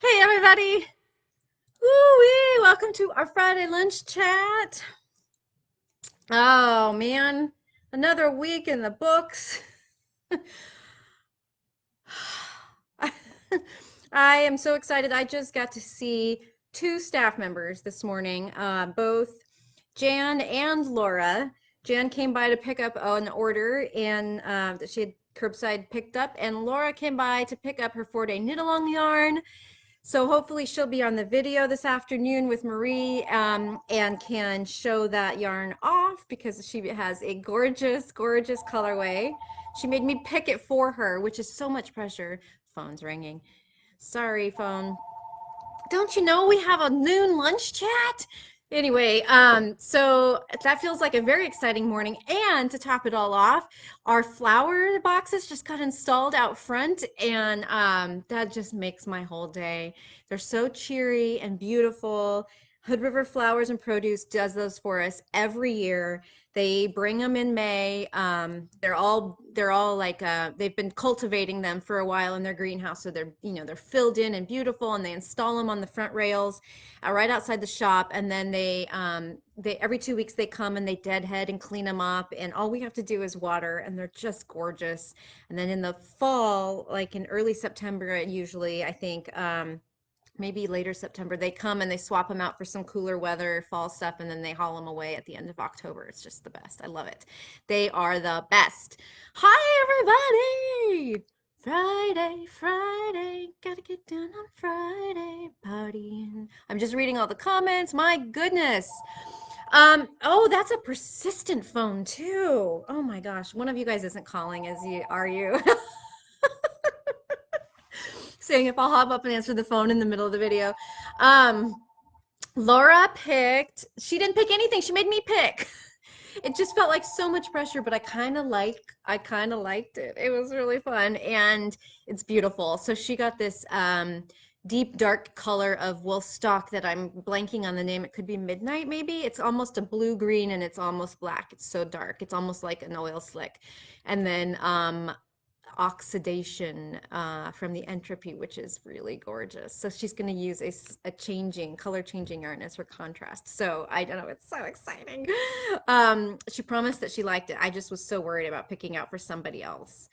Hey everybody! Woo-wee! Welcome to our Friday lunch chat. Oh man, another week in the books. I am so excited. I just got to see two staff members this morning, both Jan and Laura. Jan came by to pick up an order and that she had curbside picked up, and Laura came by to pick up her 4-day knit along yarn. So hopefully she'll be on the video this afternoon with Marie and can show that yarn off because she has a gorgeous, gorgeous colorway. She made me pick it for her, which is so much pressure. Phone's ringing. Sorry, phone. Don't you know we have a noon lunch chat? Anyway, so that feels like a very exciting morning. And to top it all off, our flower boxes just got installed out front, and that just makes my whole day. They're so cheery and beautiful. Hood River Flowers and Produce does those for us every year. They bring them in May. They're all like they've been cultivating them for a while in their greenhouse, so they're filled in and beautiful, and they install them on the front rails right outside the shop, and then they every 2 weeks they come and they deadhead and clean them up, and all we have to do is water, and they're just gorgeous. And then in the fall, like in early September, usually I think maybe later September, they come and they swap them out for some cooler weather, fall stuff, and then they haul them away at the end of October. It's just the best. I love it. They are the best. Hi, everybody! Friday, Friday, gotta get down on Friday, partying. I'm just reading all the comments. My goodness. Oh, that's a persistent phone too. Oh my gosh, one of you guys isn't calling, are you? Saying if I'll hop up and answer the phone in the middle of the video. Um, Laura picked, she didn't pick anything. She made me pick. It just felt like so much pressure, but I kind of liked it. It was really fun and it's beautiful. So she got this deep dark color of wool stock that I'm blanking on the name. It could be Midnight maybe. It's almost a blue green and it's almost black. It's so dark. It's almost like an oil slick. And then oxidation from the entropy, which is really gorgeous. So she's going to use a changing, color changing yarn as her contrast. So I don't know, it's so exciting. She promised that she liked it. I just was so worried about picking out for somebody else.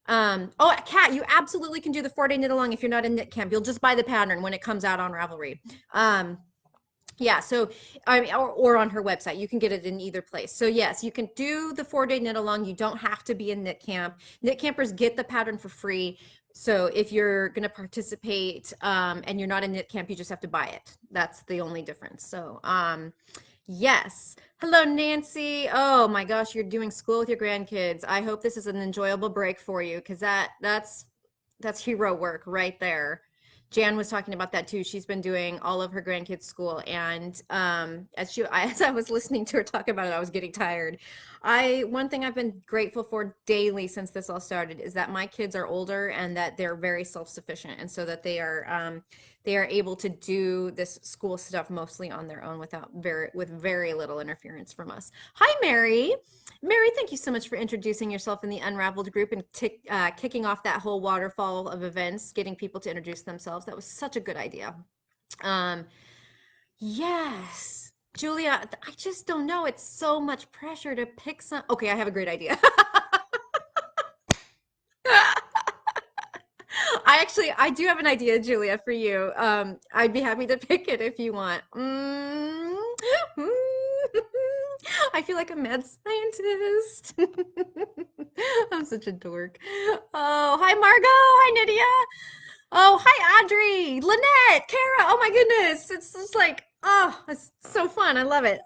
Oh, Kat, you absolutely can do the 4-day knit along if you're not in knit camp. You'll just buy the pattern when it comes out on Ravelry. Yeah, so I mean, or on her website, you can get it in either place. So yes, you can do the 4-day knit along. You don't have to be in knit camp. Knit campers get the pattern for free. So if you're going to participate and you're not in knit camp, you just have to buy it. That's the only difference. So yes. Hello, Nancy. Oh my gosh, you're doing school with your grandkids. I hope this is an enjoyable break for you because that's hero work right there. Jan was talking about that too. She's been doing all of her grandkids' school, and as I was listening to her talk about it, I was getting tired. One thing I've been grateful for daily since this all started is that my kids are older and that they're very self-sufficient, and so that they are able to do this school stuff mostly on their own with very little interference from us. Hi, Mary. Mary, thank you so much for introducing yourself in the Unraveled group and kicking off that whole waterfall of events, getting people to introduce themselves. That was such a good idea. Um, yes. Julia, I just don't know. It's so much pressure to pick some. Okay, I have a great idea. I do have an idea, Julia, for you. I'd be happy to pick it if you want. I feel like a mad scientist. I'm such a dork. Oh, hi, Margot. Hi, Nydia. Oh, hi, Audrey, Lynette, Kara. Oh my goodness. It's just like, oh, it's so fun. I love it.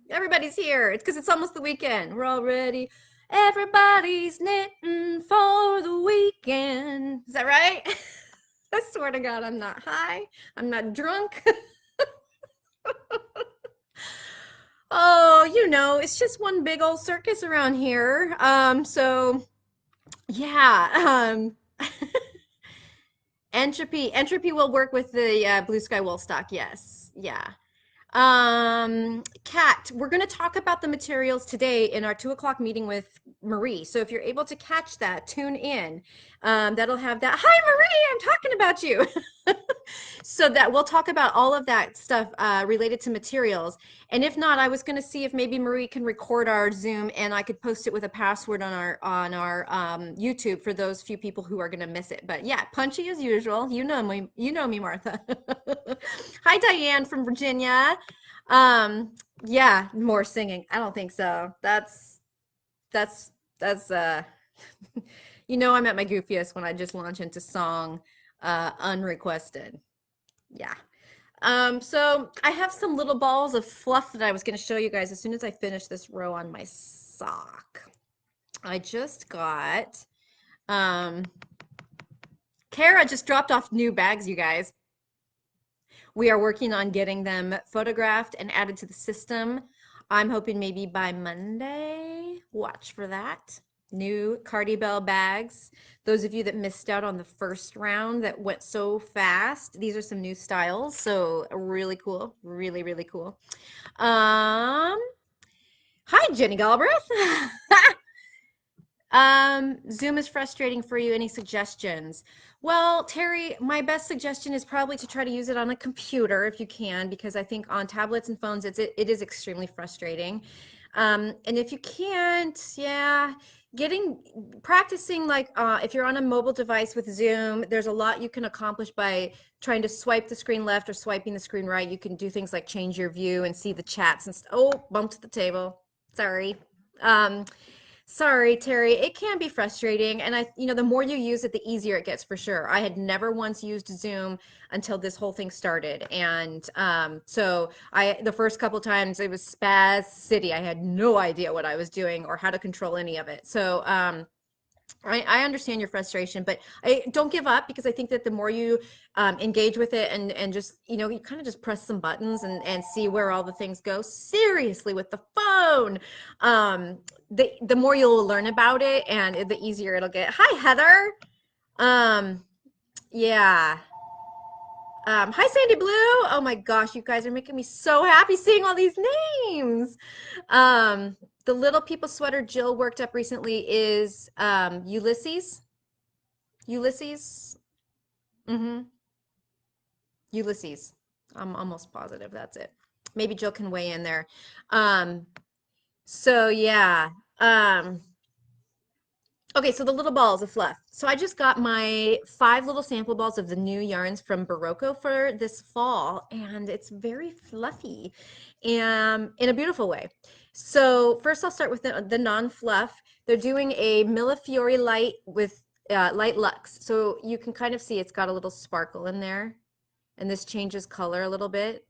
Everybody's here. It's because it's almost the weekend. We're all ready. Everybody's knitting for the weekend. Is that right? I swear to God, I'm not high. I'm not drunk. Oh, it's just one big old circus around here. So yeah, entropy will work with the blue sky wool stock. Yes, yeah. Kat, we're going to talk about the materials today in our 2 o'clock meeting with Marie. So if you're able to catch that, tune in. That'll have that. Hi, Marie, I'm talking about you. so that we'll talk about all of that stuff related to materials. And if not, I was going to see if maybe Marie can record our Zoom and I could post it with a password on our YouTube for those few people who are going to miss it. But yeah, punchy as usual. You know me, Martha. Hi, Diane from Virginia. Yeah, more singing. I don't think so. That's that's you know I'm at my goofiest when I just launch into song unrequested. Yeah. So I have some little balls of fluff that I was going to show you guys as soon as I finish this row on my sock. I just got Kara just dropped off new bags, you guys. We are working on getting them photographed and added to the system. I'm hoping maybe by Monday. Watch for that. New Cardi Bell bags. Those of you that missed out on the first round that went so fast, these are some new styles. So really cool. Really, really cool. Hi, Jenny Galbraith. Zoom is frustrating for you. Any suggestions? Well, Terry, my best suggestion is probably to try to use it on a computer if you can, because I think on tablets and phones, it is extremely frustrating. And if you can't, yeah, practicing like if you're on a mobile device with Zoom, there's a lot you can accomplish by trying to swipe the screen left or swiping the screen right. You can do things like change your view and see the chats and oh, bumped the table. Sorry. Um, Sorry, Terry. It can be frustrating. And the more you use it, the easier it gets for sure. I had never once used Zoom until this whole thing started. And so the first couple times it was spaz city. I had no idea what I was doing or how to control any of it. So I understand your frustration, but I don't give up because I think that the more you engage with it and just, you kind of just press some buttons and see where all the things go. Seriously, with the phone, the more you'll learn about it and the easier it'll get. Hi, Heather. Um, yeah. Hi, Sandy Blue. Oh my gosh, you guys are making me so happy seeing all these names. The Little People sweater Jill worked up recently is Ulysses. Ulysses. Mm-hmm. Ulysses. I'm almost positive that's it. Maybe Jill can weigh in there. Um, so yeah. Um, Okay, so the little balls of fluff. So I just got my 5 little sample balls of the new yarns from Barocco for this fall, and it's very fluffy and in a beautiful way. So first I'll start with the non-fluff. They're doing a Millefiori light with light luxe. So you can kind of see it's got a little sparkle in there, and this changes color a little bit.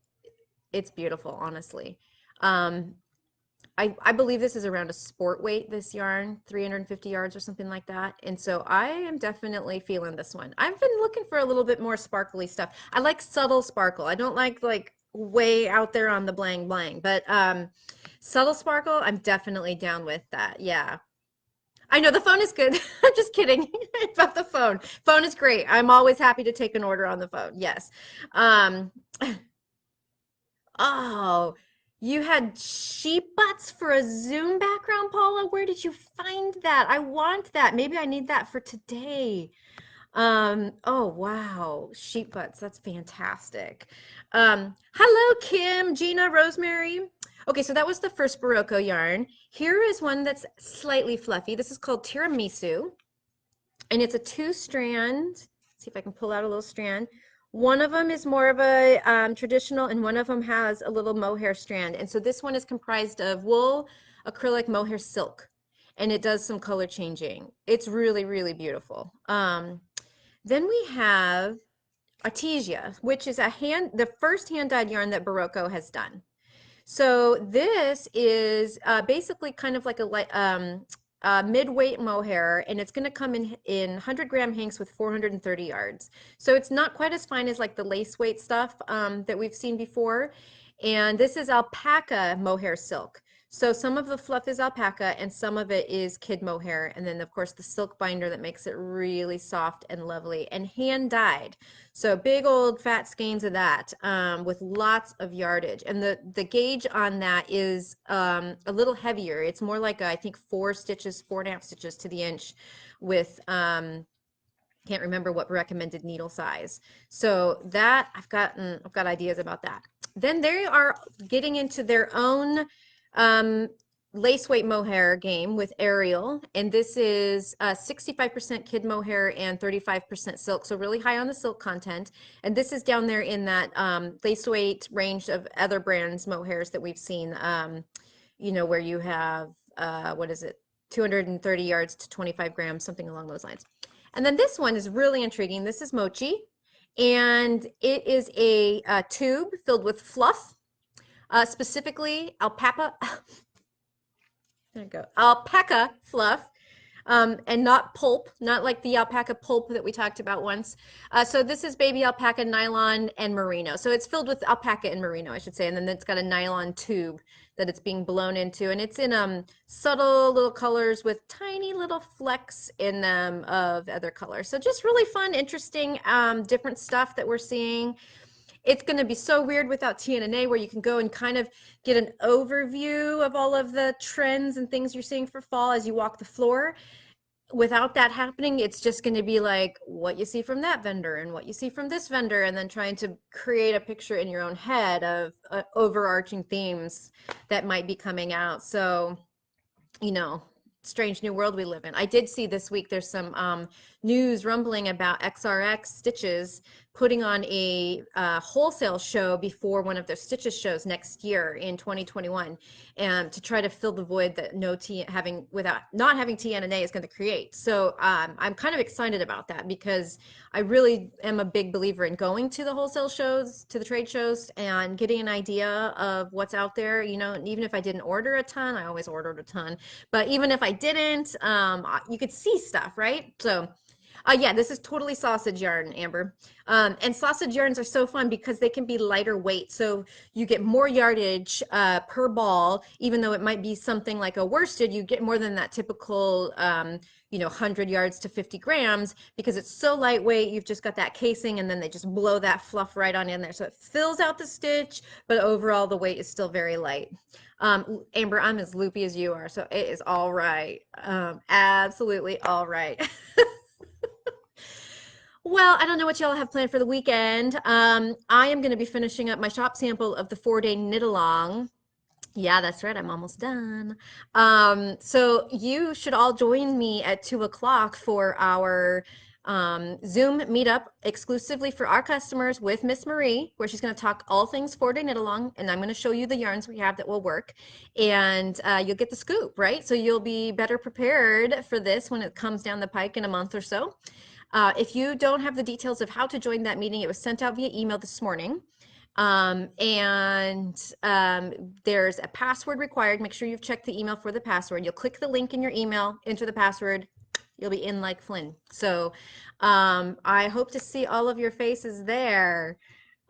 It's beautiful, honestly. Um, I believe this is around a sport weight, this yarn, 350 yards or something like that. And so I am definitely feeling this one. I've been looking for a little bit more sparkly stuff. I like subtle sparkle. I don't like way out there on the blang blang, but subtle sparkle, I'm definitely down with that. Yeah. I know the phone is good. I'm just kidding about the phone. Phone is great. I'm always happy to take an order on the phone. Yes. Um, Oh, you had sheep butts for a Zoom background, Paula? Where did you find that? I want that. Maybe I need that for today. Oh wow, sheep butts. That's fantastic. Hello, Kim, Gina, Rosemary. Okay, so that was the first Barocco yarn. Here is one that's slightly fluffy. This is called tiramisu, and it's a 2-strand. See if I can pull out a little strand. One of them is more of a traditional, and one of them has a little mohair strand. And so this one is comprised of wool, acrylic, mohair, silk, and it does some color changing. It's really, really beautiful. Then we have Artesia, which is the first hand-dyed yarn that Barocco has done. So this is basically kind of like a mid-weight mohair, and it's going to come in 100-gram hanks with 430 yards. So it's not quite as fine as like the lace weight stuff that we've seen before. And this is alpaca mohair silk. So some of the fluff is alpaca and some of it is kid mohair. And then of course the silk binder that makes it really soft and lovely and hand dyed. So big old fat skeins of that with lots of yardage. And the gauge on that is a little heavier. It's more like I think 4 stitches, 4.5 stitches to the inch with Can't remember what recommended needle size. So that I've got ideas about that. Then they are getting into their own um, lace weight mohair game with Ariel, and this is 65% kid mohair and 35% silk, so really high on the silk content. And this is down there in that lace weight range of other brands mohairs that we've seen. You know, where you have what is it, 230 yards to 25 grams, something along those lines. And then this one is really intriguing. This is Mochi, and it is a tube filled with fluff, specifically alpaca. There you go, alpaca fluff, and not pulp, not like the alpaca pulp that we talked about once. So this is baby alpaca, nylon, and merino. So it's filled with alpaca and merino, I should say, and then it's got a nylon tube that it's being blown into, and it's in subtle little colors with tiny little flecks in them of other colors. So just really fun, interesting, different stuff that we're seeing. It's going to be so weird without TNNA, where you can go and kind of get an overview of all of the trends and things you're seeing for fall as you walk the floor. Without that happening, it's just going to be like what you see from that vendor and what you see from this vendor, and then trying to create a picture in your own head of overarching themes that might be coming out. So, you know, strange new world we live in. I did see this week there's some news rumbling about XRX Stitches putting on a wholesale show before one of their Stitches shows next year in 2021, and to try to fill the void that not having TNNA is going to create. So I'm kind of excited about that, because I really am a big believer in going to the wholesale shows, to the trade shows, and getting an idea of what's out there. You know, and even if I didn't order a ton, I always ordered a ton, but even if I didn't, you could see stuff, right? So yeah, this is totally sausage yarn, Amber. And sausage yarns are so fun because they can be lighter weight. So you get more yardage per ball, even though it might be something like a worsted, you get more than that typical, 100 yards to 50 grams, because it's so lightweight. You've just got that casing, and then they just blow that fluff right on in there. So it fills out the stitch, but overall the weight is still very light. Amber, I'm as loopy as you are, so it is all right. Absolutely all right. Well, I don't know what y'all have planned for the weekend. I am going to be finishing up my shop sample of the 4-day knit along. Yeah, that's right. I'm almost done. So you should all join me at 2 o'clock for our Zoom meetup exclusively for our customers with Miss Marie, where she's going to talk all things 4-day knit along, and I'm going to show you the yarns we have that will work, and you'll get the scoop, right? So you'll be better prepared for this when it comes down the pike in a month or so. If you don't have the details of how to join that meeting, it was sent out via email this morning. There's a password required. Make sure you've checked the email for the password. You'll click the link in your email, enter the password, you'll be in like Flynn. So I hope to see all of your faces there.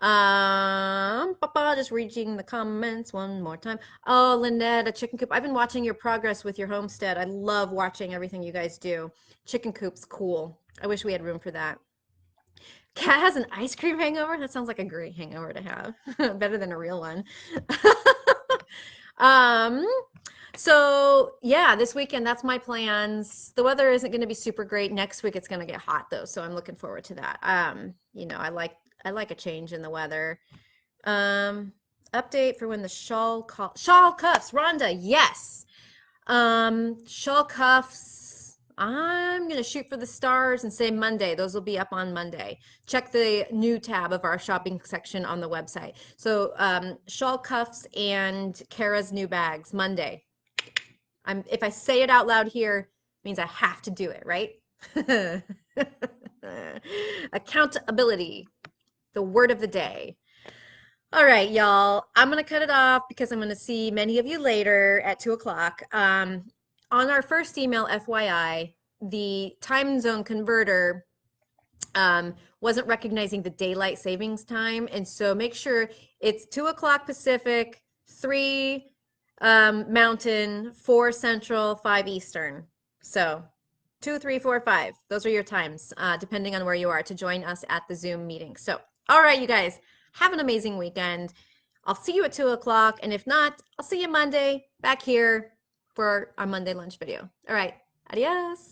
Just reading the comments one more time. Oh, Lynette, a chicken coop. I've been watching your progress with your homestead. I love watching everything you guys do. Chicken coop's cool. I wish we had room for that. Cat has an ice cream hangover? That sounds like a great hangover to have. Better than a real one. So yeah, this weekend, that's my plans. The weather isn't going to be super great. Next week, it's going to get hot though, so I'm looking forward to that. I like a change in the weather. Update for when the shawl cuffs, Rhonda, yes. Shawl cuffs, I'm gonna shoot for the stars and say Monday. Those will be up on Monday. Check the new tab of our shopping section on the website. So shawl cuffs and Kara's new bags, Monday. If I say it out loud here, it means I have to do it, right? Accountability, the word of the day. All right, y'all. I'm going to cut it off because I'm going to see many of you later at 2 o'clock. On our first email, FYI, the time zone converter wasn't recognizing the daylight savings time. And so make sure it's 2 o'clock Pacific, 3 Mountain, 4 Central, 5 Eastern. So 2, 3, 4, 5. Those are your times, depending on where you are, to join us at the Zoom meeting. So, all right, you guys. Have an amazing weekend. I'll see you at 2 o'clock. And if not, I'll see you Monday back here for our Monday lunch video. All right. Adios.